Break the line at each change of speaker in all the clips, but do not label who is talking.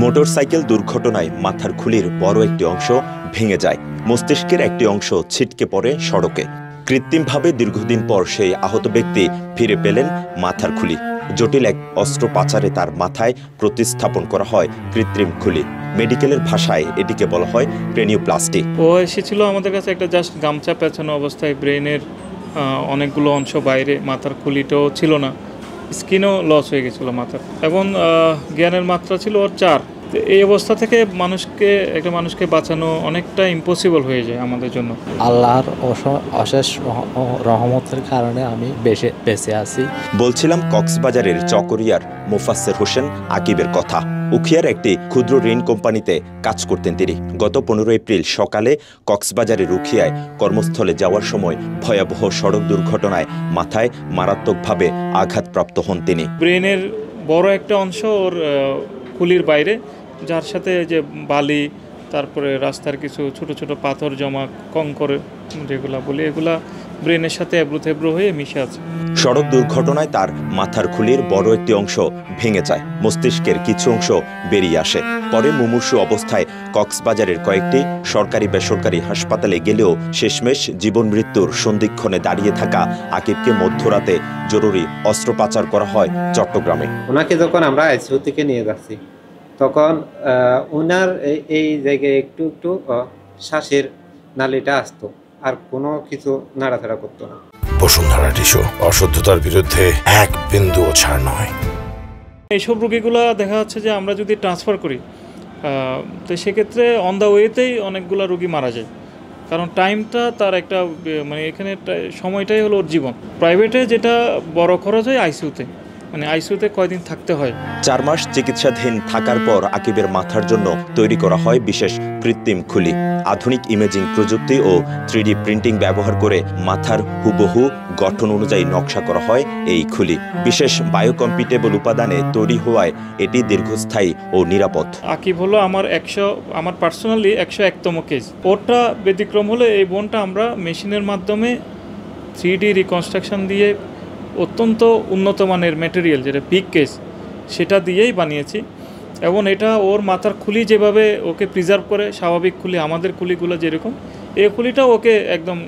Motorcycle দুর্ঘটনায় মাথার খুলির বড় একটি অংশ ভেঙে যায়, মস্তিষ্কের একটি অংশ ছিটকে পড়ে সড়কে। কৃত্রিমভাবে দীর্ঘদিন পর সেই আহত ব্যক্তি ফিরে পেলেন মাথার খুলি। জটিল এক অস্ত্রোপচারে তার মাথায় প্রতিস্থাপন করা হয় কৃত্রিম খুলি। মেডিকেলের ভাষায় এটিকে বলা হয় ক্রেনিওপ্লাস্টি।
ও এসেছিল আমাদের কাছে একটা জাস্ট গামছা পেঁচানো অবস্থায়, ব্রেনের অনেকগুলো অংশ বাইরে, মাথার খুলিটাও ছিল না, স্কিনও লস হয়ে গেছিলো মাথার, এবং জ্ঞানের মাত্রা ছিল ওর 4। এই অবস্থা থেকে একটা মানুষকে বাঁচানো অনেকটা ইম্পসিবল হয়ে যায় আমাদের জন্য।
আল্লাহর অশেষ রহমতের কারণে আমি বেঁচে আছি।
বলছিলাম কক্সবাজারের চকরিয়ার মোফাসসের হোসেন আকিবের কথা। উখিয়ার একটি ক্ষুদ্র ঋণ কোম্পানিতে কাজ করতেন তিনি। গত 15 এপ্রিল সকালে কক্সবাজারের উখিয়ায় কর্মস্থলে যাওয়ার সময় ভয়াবহ সড়ক দুর্ঘটনায় মাথায় মারাত্মকভাবে আঘাতপ্রাপ্ত হন তিনি।
ব্রেনের বড় একটা অংশ ওর খুলির বাইরে, যার সাথে যে বালি, তারপরে রাস্তার কিছু ছোট ছোট পাথর জমা, কঙ্কর যেগুলা বলি, এগুলা ব্রেনের সাথে এবড়ো হয়ে মিশে আছে।
সড়ক দুর্ঘটনায় তার মাথার খুলির বড় একটি অংশ ভেঙে যায়, মস্তিষ্কের কিছু অংশ বেরিয়ে আসে। পরে মুমূর্ষু অবস্থায় কক্সবাজারের কয়েকটি সরকারি বেসরকারি হাসপাতালে গেলেও শেষমেশ জীবন মৃত্যুর সন্ধিক্ষণে দাঁড়িয়ে থাকা আকিবকে মধ্যরাতে জরুরি অস্ত্রোপচার করা হয় চট্টগ্রামে।
ওনাকে যখন আমরা আইসিইউ থেকে নিয়ে যাচ্ছি, তখন ওনার এই জায়গায় একটু একটু শ্বাসের নালীটা আসতো, আর কোনো কিছু নাড়াচাড়া করতো না।
বসুন্ধরা টিস্যু, অশুদ্ধতার বিরুদ্ধে এক বিন্দুও ছাড় নয়।
এইসব রোগীগুলো দেখা যাচ্ছে যে আমরা যদি ট্রান্সফার করি, তো সেক্ষেত্রে অন দ্য ওয়েতেই অনেকগুলো রোগী মারা যায়, কারণ টাইমটা তার একটা এখানে সময়টাই হলো ওর জীবন। প্রাইভেটে যেটা বড় খরচ হয় আইসিইউতে, আইসিইউতে কয়দিন থাকতে হয়।
4 মাস চিকিৎসাধীন থাকার পর আকিবের মাথার জন্য তৈরি করা হয় বিশেষ কৃত্রিম খুলি। আধুনিক ইমেজিং প্রযুক্তি ও 3D প্রিন্টিং ব্যবহার করে মাথার হুবহু গঠন অনুযায়ী নকশা করা হয় এই খুলি। বিশেষ বায়োকম্পিটেবল উপাদানে তৈরি হওয়ায় এটি দীর্ঘস্থায়ী ও নিরাপদ।
আকিব হলো আমার পার্সোনালি 101তম কেস। ওরটা ব্যতিক্রম হলে এই বোনটা আমরা মেশিনের মাধ্যমে 3D রিকনস্ট্রাকশন দিয়ে অত্যন্ত উন্নত মানের ম্যাটেরিয়াল, যেটা পিক কেস, সেটা দিয়েই বানিয়েছি। এবং এটা ওর মাথার খুলি যেভাবে ওকে প্রিজার্ভ করে, স্বাভাবিক খুলি, আমাদের খুলিগুলো যেরকম, এই খুলিটাও ওকে একদম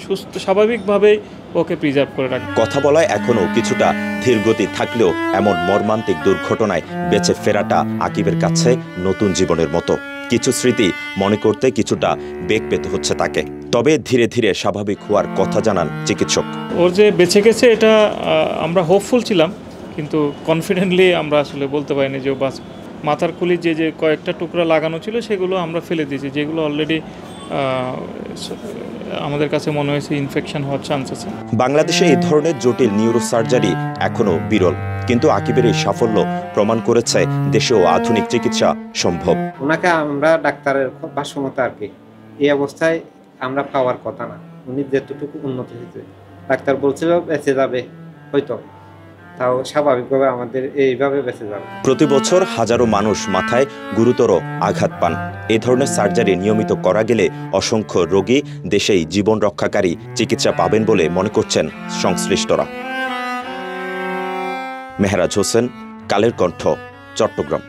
সুস্থ স্বাভাবিকভাবেই ওকে প্রিজার্ভ করে রাখে।
কথা বলায় এখনও কিছুটা ধীরগতি থাকলেও এমন মর্মান্তিক দুর্ঘটনায় বেঁচে ফেরাটা আকিবের কাছে নতুন জীবনের মতো। কিছু স্মৃতি মনে করতে কিছুটা বেগ পেতে হচ্ছে তাকে, তবে ধীরে ধীরে স্বাভাবিক হওয়ার কথা জানান চিকিৎসক।
ওর যে বেঁচে গেছে এটা আমরা হোপফুল ছিলাম, কিন্তু কনফিডেন্টলি আমরা আসলে বলতে পারিনি যে ও বাঁচবে। মাথার খুলি যে কয়েকটা টুকরা লাগানো ছিল সেগুলো আমরা ফেলে দিয়েছি, যেগুলো অলরেডি আমাদের কাছে মনে হয়েছে ইনফেকশন হওয়ার চান্স আছে।
বাংলাদেশে এই ধরনের জটিল নিউরোসার্জারি এখনও বিরল, কিন্তু আকিবের এই সাফল্য প্রমাণ করেছে দেশেও আধুনিক চিকিৎসা সম্ভব।
ওনাকে আমরা ডাক্তারের ভাষ্যমতো আর কি এই অবস্থায় আমরা পাওয়ার কথা না। উনি যেতটুকু উন্নত হয়েছে, ডাক্তার বলছিল বেঁচে যাবে, হয়তো তাও স্বাভাবিকভাবে আমাদের এইভাবে বেঁচে যাবে।
প্রতি বছর হাজারো মানুষ মাথায় গুরুতর আঘাত পান। এই ধরনের সার্জারি নিয়মিত করা গেলে অসংখ্য রোগী দেশেই জীবন রক্ষাকারী চিকিৎসা পাবেন বলে মনে করছেন সংশ্লিষ্টরা। মেহরাজ হোসেন, কালের কণ্ঠ, চট্টগ্রাম।